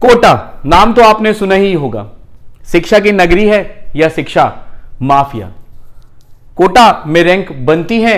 कोटा नाम तो आपने सुना ही होगा। शिक्षा की नगरी है या शिक्षा माफिया? कोटा में रैंक बनती है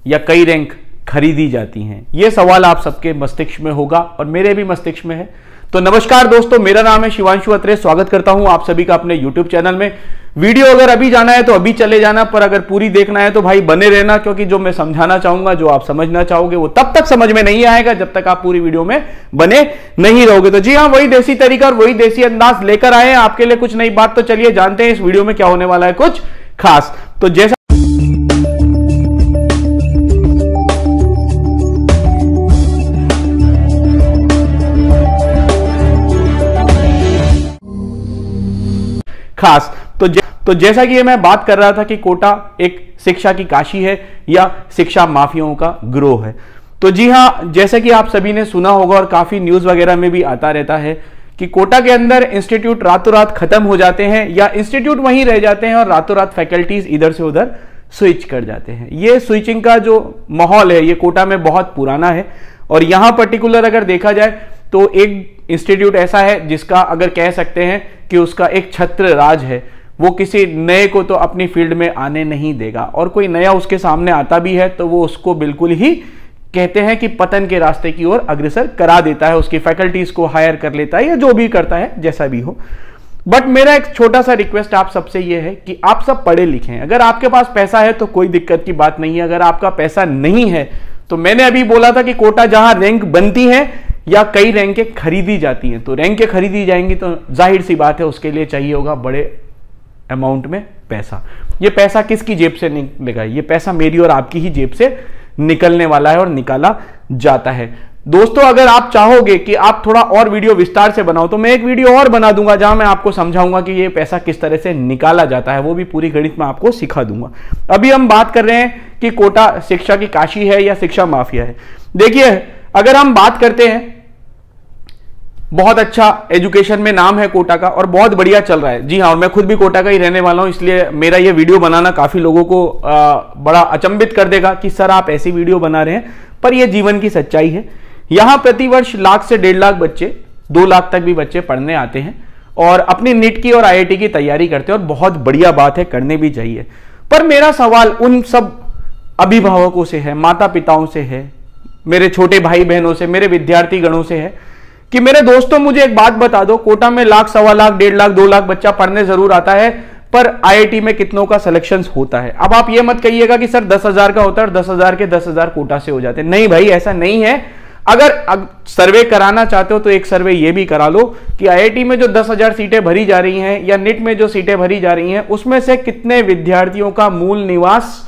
या कई रैंक खरीदी जाती हैं? यह सवाल आप सबके मस्तिष्क में होगा और मेरे भी मस्तिष्क में है। तो नमस्कार दोस्तों, मेरा नाम है शिवांशु अत्रे। स्वागत करता हूं आप सभी का अपने YouTube चैनल में। वीडियो अगर अभी जाना है तो अभी चले जाना, पर अगर पूरी देखना है तो भाई बने रहना, क्योंकि जो मैं समझाना चाहूंगा, जो आप समझना चाहोगे, वो तब तक समझ में नहीं आएगा जब तक आप पूरी वीडियो में बने नहीं रहोगे। तो जी हाँ, वही देसी तरीका और वही देसी अंदाज लेकर आए हैं आपके लिए कुछ नई बात। तो चलिए जानते हैं इस वीडियो में क्या होने वाला है कुछ खास। तो जैसा खास तो जैसा कि मैं बात कर रहा था कि कोटा एक शिक्षा की काशी है या शिक्षा माफियाओं का गिरोह है। तो जी हां, जैसा कि आप सभी ने सुना होगा और काफी न्यूज वगैरह में भी आता रहता है कि कोटा के अंदर इंस्टीट्यूट रातों रात खत्म हो जाते हैं या इंस्टीट्यूट वहीं रह जाते हैं और रातों रात फैकल्टीज इधर से उधर स्विच कर जाते हैं। ये स्विचिंग का जो माहौल है ये कोटा में बहुत पुराना है। और यहां पर्टिकुलर अगर देखा जाए तो एक इंस्टीट्यूट ऐसा है जिसका अगर कह सकते हैं कि उसका एक छत्र राज है। वो किसी नए को तो अपनी फील्ड में आने नहीं देगा, और कोई नया उसके सामने आता भी है तो वो उसको बिल्कुल ही कहते हैं कि पतन के रास्ते की ओर अग्रसर करा देता है, उसकी फैकल्टीज को हायर कर लेता है या जो भी करता है, जैसा भी हो। बट मेरा एक छोटा सा रिक्वेस्ट आप सबसे ये है कि आप सब पढ़े लिखे हैं। अगर आपके पास पैसा है तो कोई दिक्कत की बात नहीं है। अगर आपका पैसा नहीं है तो मैंने अभी बोला था कि कोटा जहां रैंक बनती है या कई रैंकें खरीदी जाती हैं, तो रैंकें खरीदी जाएंगी तो जाहिर सी बात है उसके लिए चाहिए होगा बड़े अमाउंट में पैसा। ये पैसा किसकी जेब से निकलेगा? ये पैसा मेरी और आपकी ही जेब से निकलने वाला है और निकाला जाता है। दोस्तों, अगर आप चाहोगे कि आप थोड़ा और वीडियो विस्तार से बनाओ तो मैं एक वीडियो और बना दूंगा जहां मैं आपको समझाऊंगा कि ये पैसा किस तरह से निकाला जाता है। वो भी पूरी गणित में आपको सिखा दूंगा। अभी हम बात कर रहे हैं कि कोटा शिक्षा की काशी है या शिक्षा माफिया है। देखिए, अगर हम बात करते हैं, बहुत अच्छा एजुकेशन में नाम है कोटा का और बहुत बढ़िया चल रहा है। जी हाँ, और मैं खुद भी कोटा का ही रहने वाला हूं, इसलिए मेरा ये वीडियो बनाना काफी लोगों को बड़ा अचंभित कर देगा कि सर आप ऐसी वीडियो बना रहे हैं, पर यह जीवन की सच्चाई है। यहां प्रतिवर्ष 1 लाख से 1.5 लाख बच्चे, 2 लाख तक भी बच्चे पढ़ने आते हैं और अपनी नीट की और IIT की तैयारी करते हैं, और बहुत बढ़िया बात है, करने भी चाहिए। पर मेरा सवाल उन सब अभिभावकों से है, माता पिताओं से है, मेरे छोटे भाई बहनों से, मेरे विद्यार्थी गणों से है कि मेरे दोस्तों मुझे एक बात बता दो, कोटा में 1 लाख, 1.25 लाख, 1.5 लाख, 2 लाख बच्चा पढ़ने जरूर आता है, पर IIT में कितनों का सिलेक्शन होता है? अब आप ये मत कहिएगा कि सर 10,000 का होता है और 10,000 के 10,000 कोटा से हो जाते हैं। नहीं भाई, ऐसा नहीं है। अगर सर्वे कराना चाहते हो तो एक सर्वे ये भी करा लो कि IIT में जो 10,000 सीटें भरी जा रही हैं या नीट में जो सीटें भरी जा रही हैं, उसमें से कितने विद्यार्थियों का मूल निवास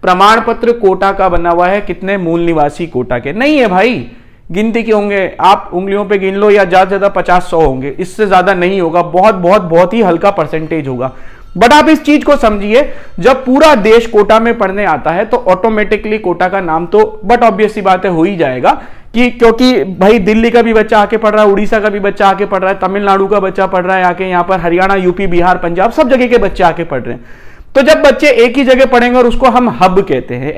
प्रमाण पत्र कोटा का बना हुआ है, कितने मूल निवासी कोटा के नहीं है भाई। गिनती के होंगे, आप उंगलियों पे गिन लो, या ज्यादा से ज्यादा 50-100 होंगे, इससे ज्यादा नहीं होगा। बहुत बहुत बहुत ही हल्का परसेंटेज होगा। बट आप इस चीज को समझिए, जब पूरा देश कोटा में पढ़ने आता है तो ऑटोमेटिकली कोटा का नाम तो बट ऑब्वियस सी बात है हो ही जाएगा, कि क्योंकि भाई दिल्ली का भी बच्चा आके पढ़ रहा है, उड़ीसा का भी बच्चा आके पढ़ रहा है, तमिलनाडु का बच्चा पढ़ रहा है आके, यहाँ पर हरियाणा, यूपी, बिहार, पंजाब, सब जगह के बच्चे आके पढ़ रहे हैं। तो जब बच्चे एक ही जगह पढ़ेंगे, और उसको हम हब कहते हैं,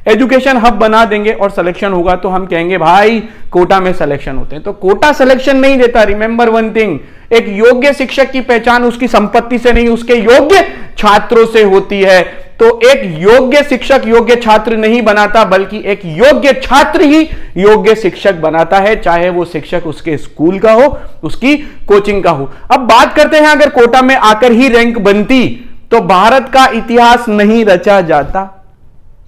एजुकेशन हब बना देंगे और सिलेक्शन होगा तो हम कहेंगे भाई कोटा में सिलेक्शन होते हैं। तो कोटा सिलेक्शन नहीं देता। रिमेंबर वन थिंग, एक योग्य शिक्षक की पहचान उसकी संपत्ति से नहीं, उसके योग्य छात्रों से होती है। तो एक योग्य शिक्षक योग्य छात्र नहीं बनाता, बल्कि एक योग्य छात्र ही योग्य शिक्षक बनाता है, चाहे वो शिक्षक उसके स्कूल का हो, उसकी कोचिंग का हो। अब बात करते हैं, अगर कोटा में आकर ही रैंक बनती तो भारत का इतिहास नहीं रचा जाता।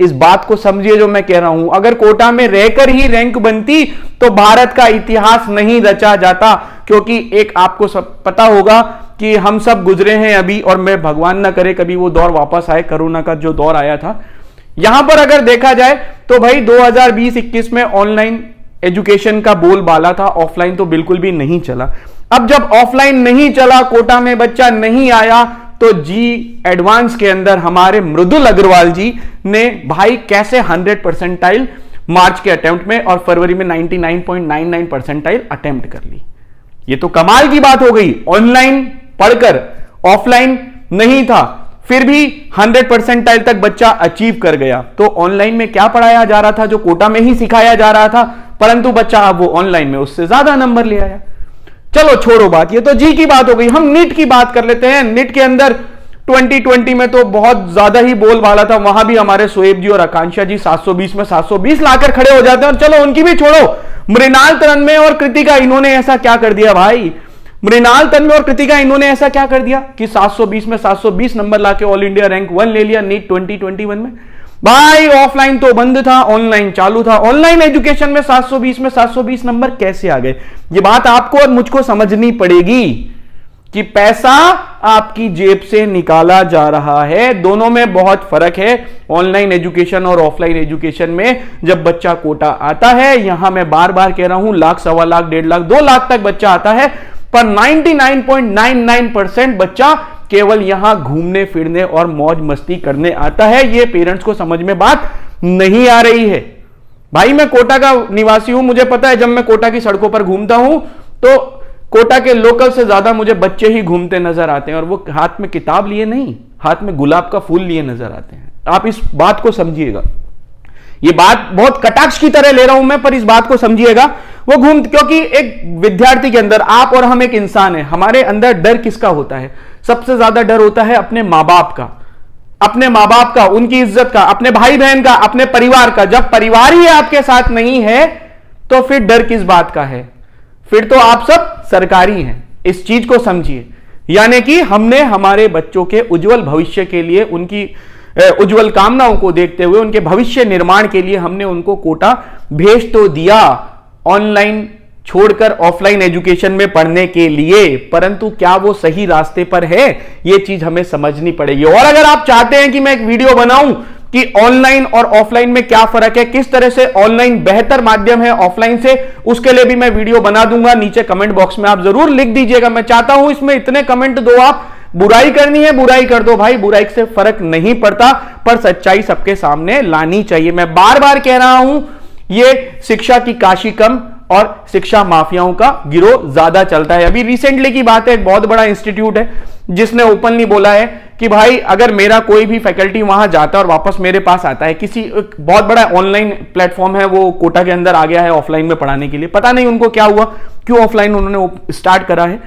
इस बात को समझिए जो मैं कह रहा हूं। अगर कोटा में रहकर ही रैंक बनती तो भारत का इतिहास नहीं रचा जाता, क्योंकि एक आपको सब पता होगा कि हम सब गुजरे हैं अभी, और मैं भगवान ना करे कभी वो दौर वापस आए, कोरोना का जो दौर आया था। यहां पर अगर देखा जाए तो भाई 2020-21 में ऑनलाइन एजुकेशन का बोलबाला था, ऑफलाइन तो बिल्कुल भी नहीं चला। अब जब ऑफलाइन नहीं चला, कोटा में बच्चा नहीं आया, तो जी एडवांस के अंदर हमारे मृदुल अग्रवाल जी ने भाई कैसे 100 परसेंटाइल मार्च के अटेम्प्ट में और फरवरी में 99.99 परसेंटाइल अटेम्प्ट कर ली। ये तो कमाल की बात हो गई। ऑनलाइन पढ़कर, ऑफलाइन नहीं था, फिर भी 100 परसेंटाइल तक बच्चा अचीव कर गया। तो ऑनलाइन में क्या पढ़ाया जा रहा था, जो कोटा में ही सिखाया जा रहा था, परंतु बच्चा अब वो ऑनलाइन में उससे ज्यादा नंबर ले आया। चलो छोड़ो बात, ये तो जी की बात हो गई। हम नीट की बात कर लेते हैं। नीट के अंदर 2020 में तो बहुत ज्यादा ही बोलबाला था, वहां भी हमारे शोएब जी और आकांक्षा जी 720 में 720 लाकर खड़े हो जाते हैं। और चलो उनकी भी छोड़ो, मृणाल तन्मय और कृतिका, इन्होंने ऐसा क्या कर दिया भाई? मृणाल तन्मय और कृतिका इन्होंने ऐसा क्या कर दिया कि 720 में 720 नंबर लाके ऑल इंडिया रैंक 1 ले लिया नीट 2021 में। भाई ऑफलाइन तो बंद था, ऑनलाइन चालू था। ऑनलाइन एजुकेशन में 720 में 720 नंबर कैसे आ गए? ये बात आपको और मुझको समझनी पड़ेगी कि पैसा आपकी जेब से निकाला जा रहा है। दोनों में बहुत फर्क है, ऑनलाइन एजुकेशन और ऑफलाइन एजुकेशन में। जब बच्चा कोटा आता है, यहां मैं बार बार कह रहा हूं, लाख, सवा लाख, 1.5 लाख, 2 लाख तक बच्चा आता है, पर 99.99% बच्चा केवल यहां घूमने फिरने और मौज मस्ती करने आता है। यह पेरेंट्स को समझ में बात नहीं आ रही है। भाई मैं कोटा का निवासी हूं, मुझे पता है जब मैं कोटा की सड़कों पर घूमता हूं तो कोटा के लोकल से ज्यादा मुझे बच्चे ही घूमते नजर आते हैं, और वो हाथ में किताब लिए नहीं, हाथ में गुलाब का फूल लिए नजर आते हैं। आप इस बात को समझिएगा। ये बात बहुत कटाक्ष की तरह ले रहा हूं मैं, पर इस बात को समझिएगा। वो क्योंकि एक विद्यार्थी के अंदर, आप और हम एक इंसान है, हमारे अंदर डर किसका होता है? सबसे ज्यादा डर होता है अपने मां बाप का, अपने मां बाप का, उनकी इज्जत का, अपने भाई बहन का, अपने परिवार का। जब परिवार ही आपके साथ नहीं है तो फिर डर किस बात का है? फिर तो आप सब सरकारी हैं। इस चीज को समझिए। यानी कि हमने हमारे बच्चों के उज्जवल भविष्य के लिए, उनकी उज्जवल कामनाओं को देखते हुए, उनके भविष्य निर्माण के लिए हमने उनको कोटा भेज तो दिया ऑनलाइन छोड़कर ऑफलाइन एजुकेशन में पढ़ने के लिए, परंतु क्या वो सही रास्ते पर है? ये चीज हमें समझनी पड़ेगी। और अगर आप चाहते हैं कि मैं एक वीडियो बनाऊं कि ऑनलाइन और ऑफलाइन में क्या फर्क है, किस तरह से ऑनलाइन बेहतर माध्यम है ऑफलाइन से, उसके लिए भी मैं वीडियो बना दूंगा। नीचे कमेंट बॉक्स में आप जरूर लिख दीजिएगा। मैं चाहता हूं इसमें इतने कमेंट दो आप, बुराई करनी है बुराई कर दो भाई, बुराई से फर्क नहीं पड़ता, पर सच्चाई सबके सामने लानी चाहिए। मैं बार बार कह रहा हूं, ये शिक्षा की काशी कम और शिक्षा माफियाओं का गिरोह ज्यादा चलता है। अभी रिसेंटली की बात है, एक बहुत बड़ा इंस्टीट्यूट है जिसने ओपनली बोला है कि भाई अगर मेरा कोई भी फैकल्टी वहां जाता है और वापस मेरे पास आता है, किसी बहुत बड़ा ऑनलाइन प्लेटफॉर्म है वो कोटा के अंदर आ गया है ऑफलाइन में पढ़ाने के लिए, पता नहीं उनको क्या हुआ, क्यों ऑफलाइन उन्होंने स्टार्ट करा है,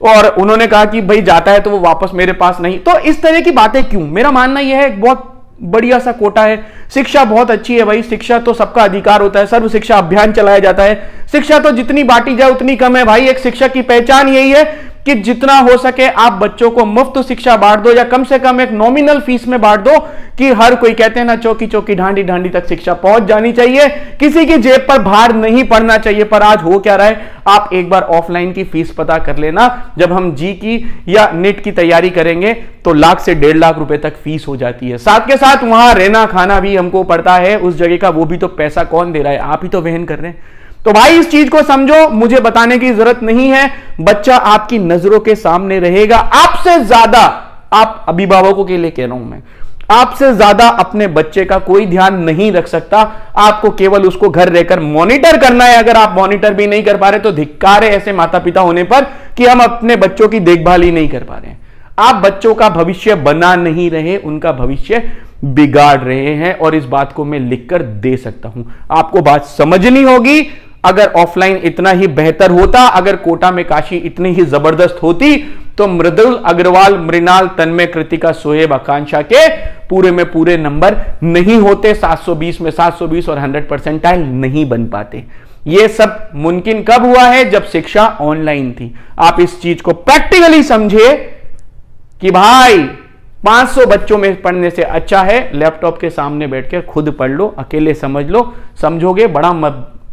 और उन्होंने कहा कि भाई जाता है तो वो वापस मेरे पास नहीं। तो इस तरह की बातें क्यों? मेरा मानना यह है बहुत बढ़िया सा कोटा है, शिक्षा बहुत अच्छी है भाई, शिक्षा तो सबका अधिकार होता है, सर्व शिक्षा अभियान चलाया जाता है। शिक्षा तो जितनी बांटी जाए उतनी कम है भाई। एक शिक्षक की पहचान यही है कि जितना हो सके आप बच्चों को मुफ्त शिक्षा बांट दो, या कम से कम एक नॉमिनल फीस में बांट दो, कि हर कोई, कहते हैं ना, चौकी चौकी ढांडी ढांडी तक शिक्षा पहुंच जानी चाहिए, किसी की जेब पर भार नहीं पड़ना चाहिए। पर आज हो क्या रहा है, आप एक बार ऑफलाइन की फीस पता कर लेना। जब हम जी की या नीट की तैयारी करेंगे तो लाख से 1.5 लाख रुपए तक फीस हो जाती है। साथ के साथ वहां रहना खाना भी हमको पड़ता है उस जगह का, वो भी तो पैसा कौन दे रहा है? आप ही तो वहन कर रहे हैं। तो भाई इस चीज को समझो, मुझे बताने की जरूरत नहीं है, बच्चा आपकी नजरों के सामने रहेगा। आपसे ज्यादा, आप अभिभावकों के लिए कह रहा हूं मैं, आपसे ज्यादा अपने बच्चे का कोई ध्यान नहीं रख सकता। आपको केवल उसको घर रहकर मॉनिटर करना है। अगर आप मॉनिटर भी नहीं कर पा रहे तो धिक्कार है ऐसे माता पिता होने पर कि हम अपने बच्चों की देखभाल ही नहीं कर पा रहे हैं। आप बच्चों का भविष्य बना नहीं रहे, उनका भविष्य बिगाड़ रहे हैं, और इस बात को मैं लिखकर दे सकता हूं। आपको बात समझनी होगी। अगर ऑफलाइन इतना ही बेहतर होता, अगर कोटा में काशी इतनी ही जबरदस्त होती, तो मृदुल अग्रवाल, मृणाल तन्मय, कृतिका, शोएब, आकांक्षा के पूरे में पूरे नंबर नहीं होते। 720 में 720 और 100% नहीं बन पाते। यह सब मुमकिन कब हुआ है? जब शिक्षा ऑनलाइन थी। आप इस चीज को प्रैक्टिकली समझिए कि भाई 500 बच्चों में पढ़ने से अच्छा है लैपटॉप के सामने बैठकर खुद पढ़ लो, अकेले समझ लो, समझोगे बड़ा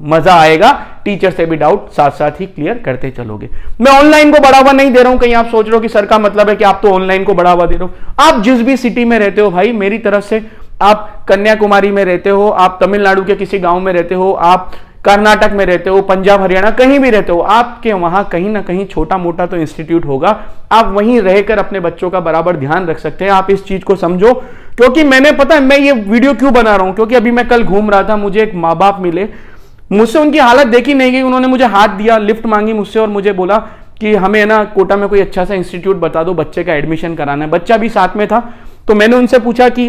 मजा आएगा। टीचर से भी डाउट साथ साथ ही क्लियर करते चलोगे। मैं ऑनलाइन को बढ़ावा नहीं दे रहा हूं, कहीं आप सोच रहे हो कि सर का मतलब है कि आप तो ऑनलाइन को बढ़ावा दे रहे हो। आप जिस भी सिटी में रहते हो भाई, मेरी तरफ से, आप कन्याकुमारी में रहते हो, आप तमिलनाडु के किसी गांव में रहते हो, आप कर्नाटक में रहते हो, पंजाब हरियाणा कहीं भी रहते हो, आपके वहां कहीं ना कहीं छोटा मोटा तो इंस्टीट्यूट होगा। आप वहीं रहकर अपने बच्चों का बराबर ध्यान रख सकते हैं। आप इस चीज को समझो, क्योंकि मैंने, पता है मैं ये वीडियो क्यों बना रहा हूं, क्योंकि अभी मैं कल घूम रहा था, मुझे एक माँ बाप मिले, मुझसे उनकी हालत देखी नहीं गई। उन्होंने मुझे हाथ दिया, लिफ्ट मांगी मुझसे और मुझे बोला कि हमें ना कोटा में कोई अच्छा सा इंस्टीट्यूट बता दो, बच्चे का एडमिशन कराना है। बच्चा भी साथ में था। तो मैंने उनसे पूछा कि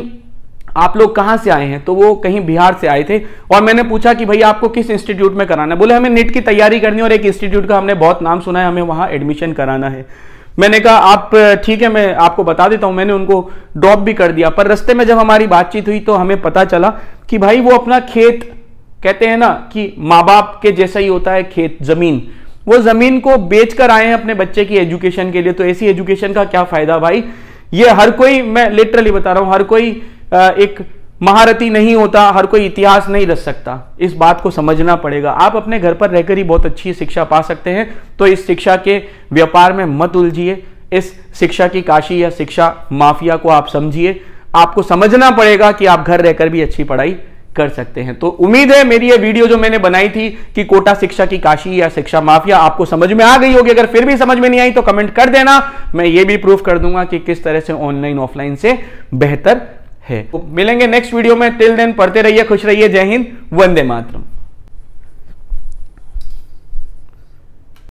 आप लोग कहां से आए हैं? तो वो कहीं बिहार से आए थे और मैंने पूछा कि भाई आपको किस इंस्टीट्यूट में कराना है? बोले हमें नीट की तैयारी करनी है और एक इंस्टीट्यूट का हमने बहुत नाम सुना है, हमें वहां एडमिशन कराना है। मैंने कहा आप ठीक है, मैं आपको बता देता हूं। मैंने उनको ड्रॉप भी कर दिया, पर रास्ते में जब हमारी बातचीत हुई तो हमें पता चला कि भाई वो अपना खेत, कहते हैं ना कि माँ बाप के जैसा ही होता है खेत, जमीन, वो जमीन को बेचकर आए हैं अपने बच्चे की एजुकेशन के लिए। तो ऐसी एजुकेशन का क्या फायदा भाई? ये हर कोई, मैं लिटरली बता रहा हूं, हर कोई एक महारथी नहीं होता, हर कोई इतिहास नहीं रच सकता। इस बात को समझना पड़ेगा। आप अपने घर पर रहकर ही बहुत अच्छी शिक्षा पा सकते हैं। तो इस शिक्षा के व्यापार में मत उलझिए, इस शिक्षा की काशी या शिक्षा माफिया को आप समझिए। आपको समझना पड़ेगा कि आप घर रहकर भी अच्छी पढ़ाई कर सकते हैं। तो उम्मीद है मेरी ये वीडियो जो मैंने बनाई थी कि कोटा शिक्षा की काशी या शिक्षा माफिया, आपको समझ में आ गई होगी। अगर फिर भी समझ में नहीं आई तो कमेंट कर देना, मैं ये भी प्रूफ कर दूंगा कि किस तरह से ऑनलाइन ऑफलाइन से बेहतर है। तो मिलेंगे नेक्स्ट वीडियो में। टिल देन पढ़ते रहिए, खुश रहिए। जय हिंद, वंदे मातरम।